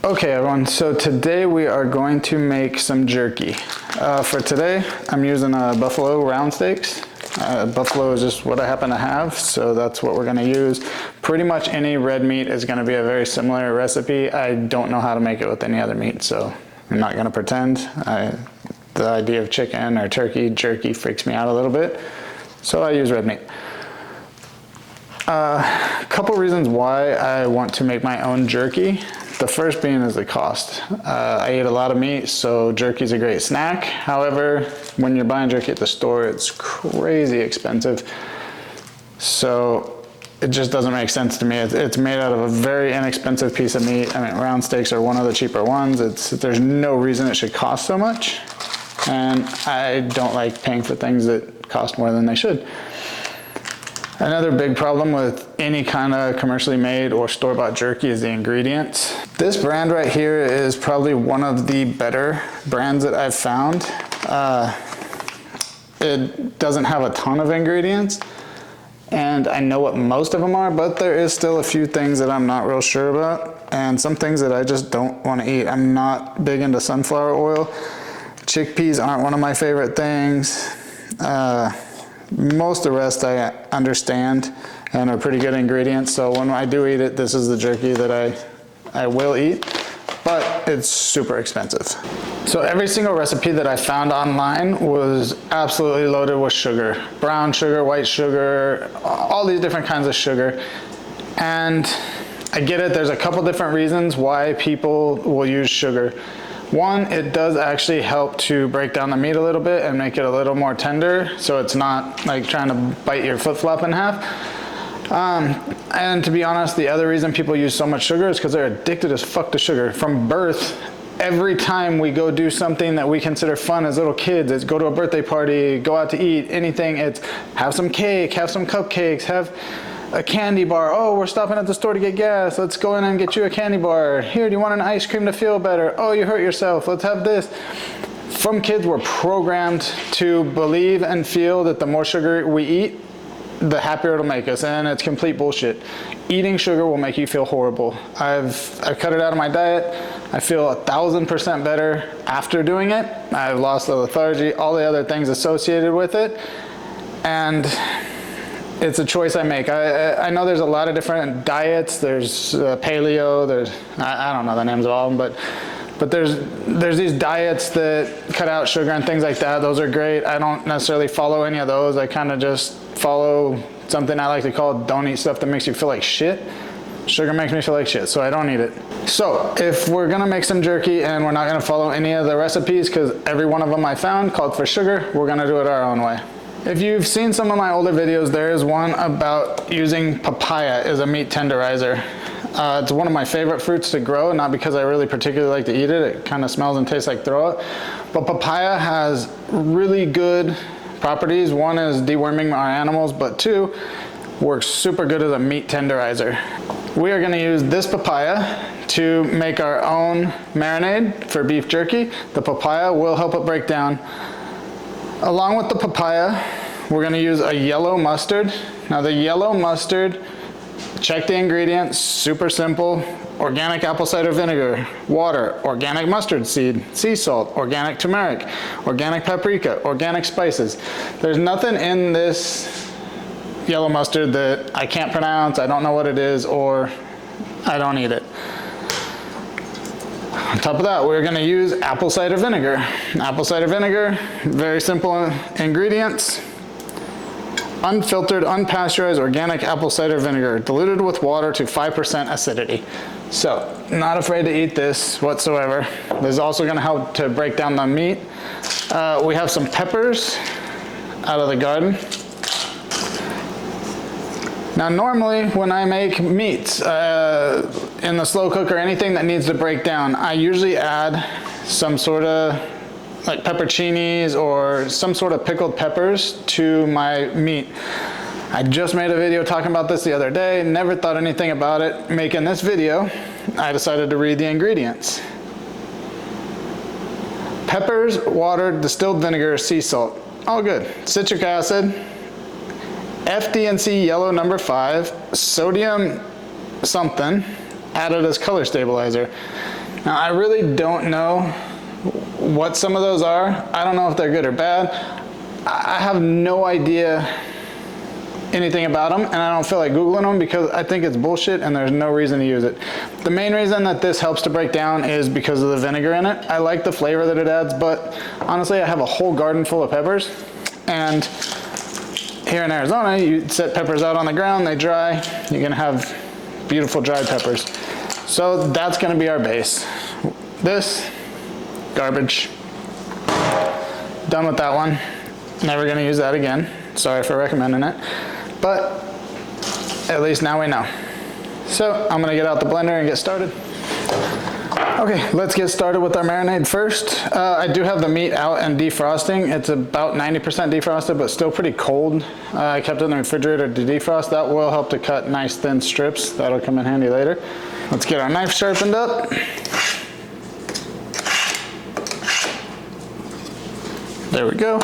Okay everyone, so today we are going to make some jerky. For today, I'm using buffalo round steaks. Buffalo is just what I happen to have, so that's what we're going to use. Pretty much any red meat is going to be a very similar recipe. I don't know how to make it with any other meat, so I'm not going to pretend. The idea of chicken or turkey jerky freaks me out a little bit, so I use red meat. A couple reasons why I want to make my own jerky. The first being is the cost. I eat a lot of meat, so jerky is a great snack. However, when you're buying jerky at the store, it's crazy expensive. So it just doesn't make sense to me. It's made out of a very inexpensive piece of meat. I mean, round steaks are one of the cheaper ones. There's no reason it should cost so much. And I don't like paying for things that cost more than they should. Another big problem with any kind of commercially made or store-bought jerky is the ingredients. This brand right here is probably one of the better brands that I've found. It doesn't have a ton of ingredients, and I know what most of them are, but there is still a few things that I'm not real sure about, and some things that I just don't want to eat. I'm not big into sunflower oil. Chickpeas aren't one of my favorite things. Most of the rest I understand and are pretty good ingredients, so when I do eat it, this is the jerky that I will eat, but it's super expensive. So every single recipe that I found online was absolutely loaded with sugar. Brown sugar, white sugar, all these different kinds of sugar. And I get it, there's a couple different reasons why people will use sugar. One, it does actually help to break down the meat a little bit and make it a little more tender, so it's not like trying to bite your flip-flop in half. And to be honest, the other reason people use so much sugar is because they're addicted as fuck to sugar. From birth, every time we go do something that we consider fun as little kids, it's go to a birthday party, go out to eat, anything, it's have some cake, have some cupcakes, have a candy bar. Oh, we're stopping at the store to get gas. Let's go in and get you a candy bar. Here, do you want an ice cream to feel better? Oh, you hurt yourself. Let's have this. From kids, we're programmed to believe and feel that the more sugar we eat, the happier it'll make us, and it's complete bullshit. Eating sugar will make you feel horrible. I've cut it out of my diet. I feel 1,000% better after doing it. I've lost the lethargy, all the other things associated with it, and it's a choice I make. I know there's a lot of different diets. There's paleo, there's, I don't know the names of all of them, but there's these diets that cut out sugar and things like that. Those are great. I don't necessarily follow any of those. I kind of just follow something I like to call don't eat stuff that makes you feel like shit. Sugar makes me feel like shit, so I don't eat it. So if we're gonna make some jerky and we're not gonna follow any of the recipes, because every one of them I found called for sugar, we're gonna do it our own way. If you've seen some of my older videos, there is one about using papaya as a meat tenderizer. It's one of my favorite fruits to grow, not because I really particularly like to eat it. It kind of smells and tastes like throw up. But papaya has really good properties. One is deworming our animals, but two, works super good as a meat tenderizer. We are gonna use this papaya to make our own marinade for beef jerky. The papaya will help it break down. Along with the papaya, we're gonna use a yellow mustard. Now the yellow mustard, check the ingredients, super simple. Organic apple cider vinegar, water, organic mustard seed, sea salt, organic turmeric, organic paprika, organic spices. There's nothing in this yellow mustard that I can't pronounce, I don't know what it is, or I don't eat it. On top of that, we're gonna use apple cider vinegar. Apple cider vinegar, very simple ingredients. Unfiltered, unpasteurized organic apple cider vinegar, diluted with water to 5% acidity. So, not afraid to eat this whatsoever. This is also gonna help to break down the meat. We have some peppers out of the garden. Now normally when I make meats in the slow cooker, anything that needs to break down, I usually add some sort of like pepperoncinis or some sort of pickled peppers to my meat. I just made a video talking about this the other day, never thought anything about it. Making this video, I decided to read the ingredients. Peppers, water, distilled vinegar, sea salt, all good. Citric acid, FD&C yellow number 5, sodium something, added as color stabilizer. Now I really don't know what some of those are. I don't know if they're good or bad. I have no idea anything about them, and I don't feel like Googling them because I think it's bullshit and there's no reason to use it. The main reason that this helps to break down is because of the vinegar in it. I like the flavor that it adds, but honestly I have a whole garden full of peppers, and here in Arizona you set peppers out on the ground, they dry, you're gonna have beautiful dried peppers. So that's gonna be our base. This, garbage. Done with that one. Never gonna use that again. Sorry for recommending it, but at least now we know. So I'm gonna get out the blender and get started. Okay, let's get started with our marinade first. I do have the meat out and defrosting. It's about 90% defrosted, but still pretty cold. I kept it in the refrigerator to defrost. That will help to cut nice thin strips. That'll come in handy later. Let's get our knife sharpened up. There we go.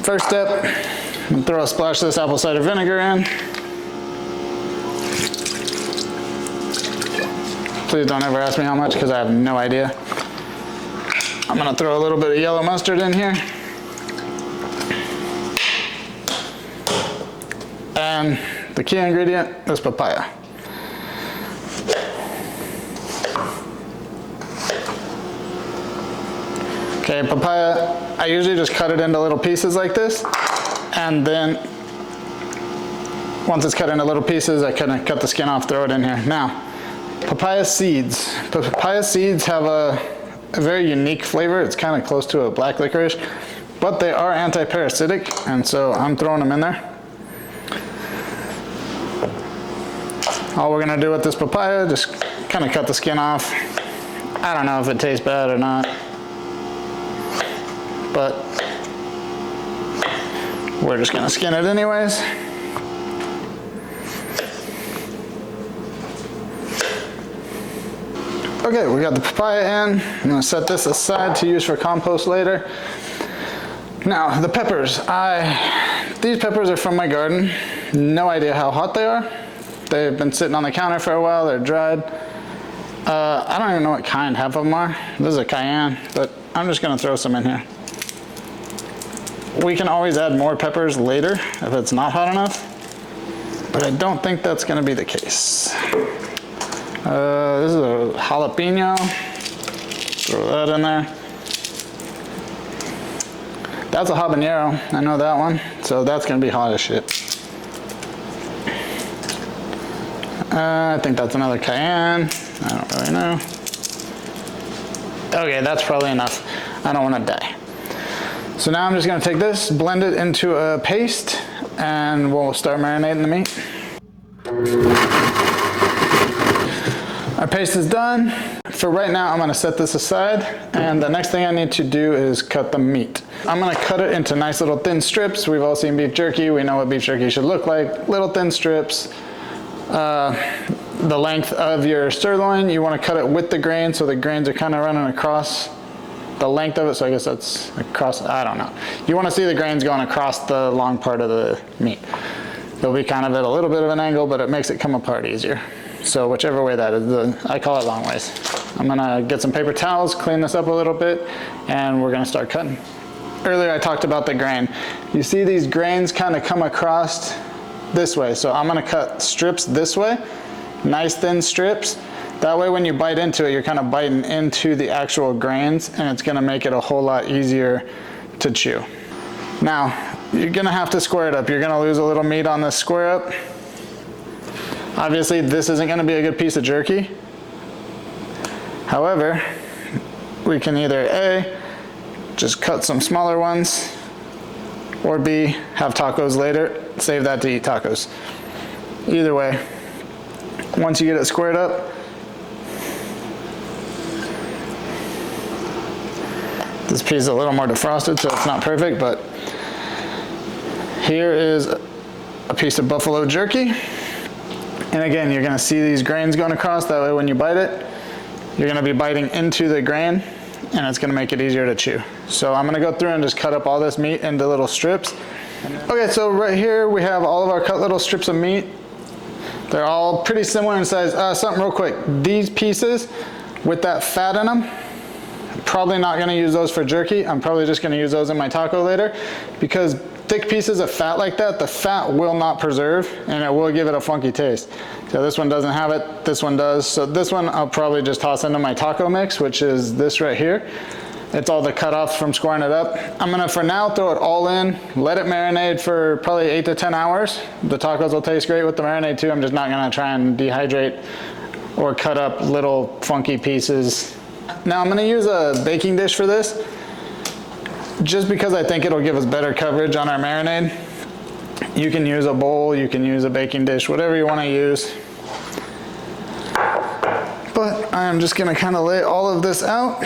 First step, I'm gonna throw a splash of this apple cider vinegar in. Please don't ever ask me how much because I have no idea. I'm gonna throw a little bit of yellow mustard in here. And the key ingredient is papaya. Okay, papaya, I usually just cut it into little pieces like this, and then once it's cut into little pieces, I kind of cut the skin off, throw it in here. Now, papaya seeds. Papaya seeds have a very unique flavor. It's kind of close to a black licorice, but they are anti-parasitic, and so I'm throwing them in there. All we're gonna do with this papaya, just kind of cut the skin off. I don't know if it tastes bad or not, but we're just gonna skin it anyways. Okay, we got the papaya in. I'm gonna set this aside to use for compost later. Now, the peppers. These peppers are from my garden. No idea how hot they are. They've been sitting on the counter for a while, they're dried. I don't even know what kind half of them are. This is a cayenne, but I'm just gonna throw some in here. We can always add more peppers later if it's not hot enough, but I don't think that's gonna be the case. This is a jalapeno. Throw that in there. That's a habanero, I know that one, so that's gonna be hot as shit. I think that's another cayenne. I don't really know. Okay, that's probably enough. I don't want to die. So now I'm just going to take this, blend it into a paste, and we'll start marinating the meat. Our paste is done. For right now, I'm going to set this aside, and the next thing I need to do is cut the meat. I'm going to cut it into nice little thin strips. We've all seen beef jerky. We know what beef jerky should look like. Little thin strips. The length of your sirloin, you want to cut it with the grain so the grains are kind of running across the length of it, so I guess that's across, I don't know. You want to see the grains going across the long part of the meat. They'll be kind of at a little bit of an angle, but it makes it come apart easier. So whichever way that is, I call it long ways. I'm gonna get some paper towels, clean this up a little bit, and we're gonna start cutting. Earlier I talked about the grain. You see these grains kind of come across this way, so I'm gonna cut strips this way, nice thin strips. That way when you bite into it, you're kind of biting into the actual grains, and it's gonna make it a whole lot easier to chew. Now, you're gonna have to square it up. You're gonna lose a little meat on this square up. Obviously, this isn't gonna be a good piece of jerky. However, we can either A, just cut some smaller ones, or B, have tacos later, save that to eat tacos. Either way, once you get it squared up, this piece is a little more defrosted, so it's not perfect, but here is a piece of buffalo jerky. And again, you're gonna see these grains going across, that way when you bite it, you're gonna be biting into the grain, and it's gonna make it easier to chew. So I'm gonna go through and just cut up all this meat into little strips. Okay, so right here we have all of our cut little strips of meat. They're all pretty similar in size. Something real quick, these pieces, with that fat in them. Probably not gonna use those for jerky. I'm probably just gonna use those in my taco later, because thick pieces of fat like that, the fat will not preserve and it will give it a funky taste. So this one doesn't have it, this one does. So this one I'll probably just toss into my taco mix, which is this right here. It's all the cut-offs from scoring it up. I'm gonna, for now, throw it all in, let it marinate for probably 8 to 10 hours. The tacos will taste great with the marinade too. I'm just not gonna try and dehydrate or cut up little funky pieces. Now I'm gonna use a baking dish for this, just because I think it'll give us better coverage on our marinade. You can use a bowl, you can use a baking dish, whatever you wanna use. But I'm just gonna kind of lay all of this out.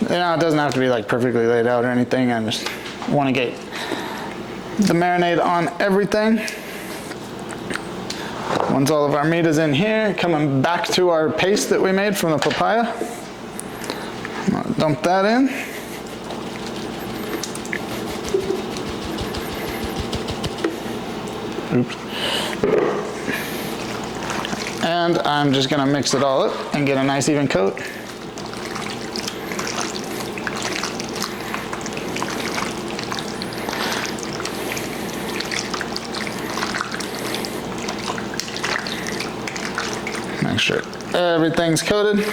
You know, it doesn't have to be like perfectly laid out or anything. I just wanna get the marinade on everything. Once all of our meat is in here, coming back to our paste that we made from the papaya. I'm gonna dump that in. Oops. And I'm just gonna mix it all up and get a nice even coat. Make sure everything's coated.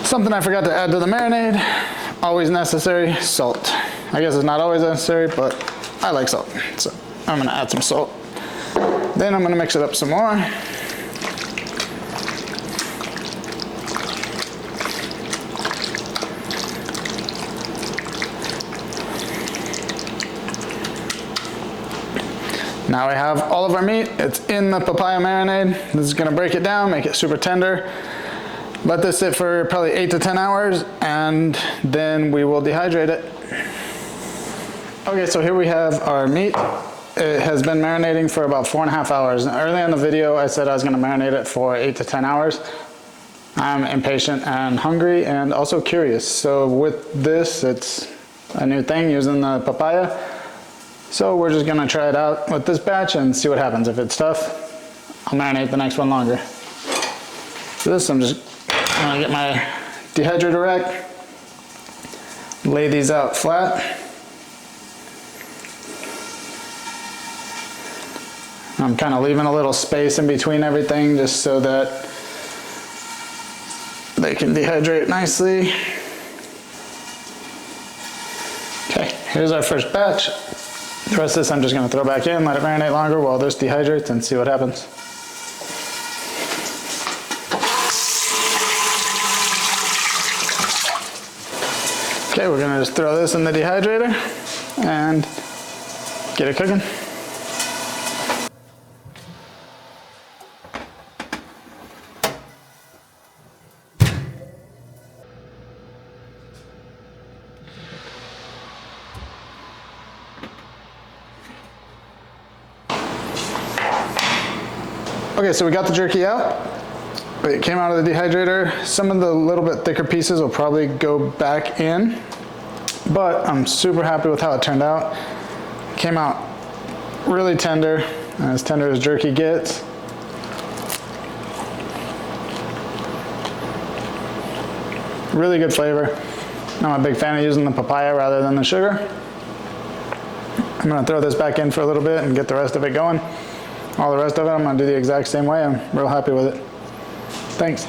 Something I forgot to add to the marinade, always necessary, salt. I guess it's not always necessary, but I like salt. So I'm gonna add some salt. Then I'm gonna mix it up some more. Now we have all of our meat. It's in the papaya marinade. This is gonna break it down, make it super tender. Let this sit for probably 8 to 10 hours, and then we will dehydrate it. Okay, so here we have our meat. It has been marinating for about 4.5 hours. Early in the video, I said I was gonna marinate it for 8 to 10 hours. I'm impatient and hungry and also curious. So with this, it's a new thing using the papaya. So we're just gonna try it out with this batch and see what happens. If it's tough, I'll marinate the next one longer. For this, I'm gonna get my dehydrator rack, lay these out flat. I'm kind of leaving a little space in between everything just so that they can dehydrate nicely. Okay, here's our first batch. The rest of this I'm just gonna throw back in, let it marinate longer while this dehydrates and see what happens. Okay, we're gonna just throw this in the dehydrator and get it cooking. Okay, so we got the jerky out. It came out of the dehydrator. Some of the little bit thicker pieces will probably go back in, but I'm super happy with how it turned out. It came out really tender as jerky gets. Really good flavor. I'm a big fan of using the papaya rather than the sugar. I'm gonna throw this back in for a little bit and get the rest of it going. All the rest of it, I'm gonna do the exact same way. I'm real happy with it. Thanks.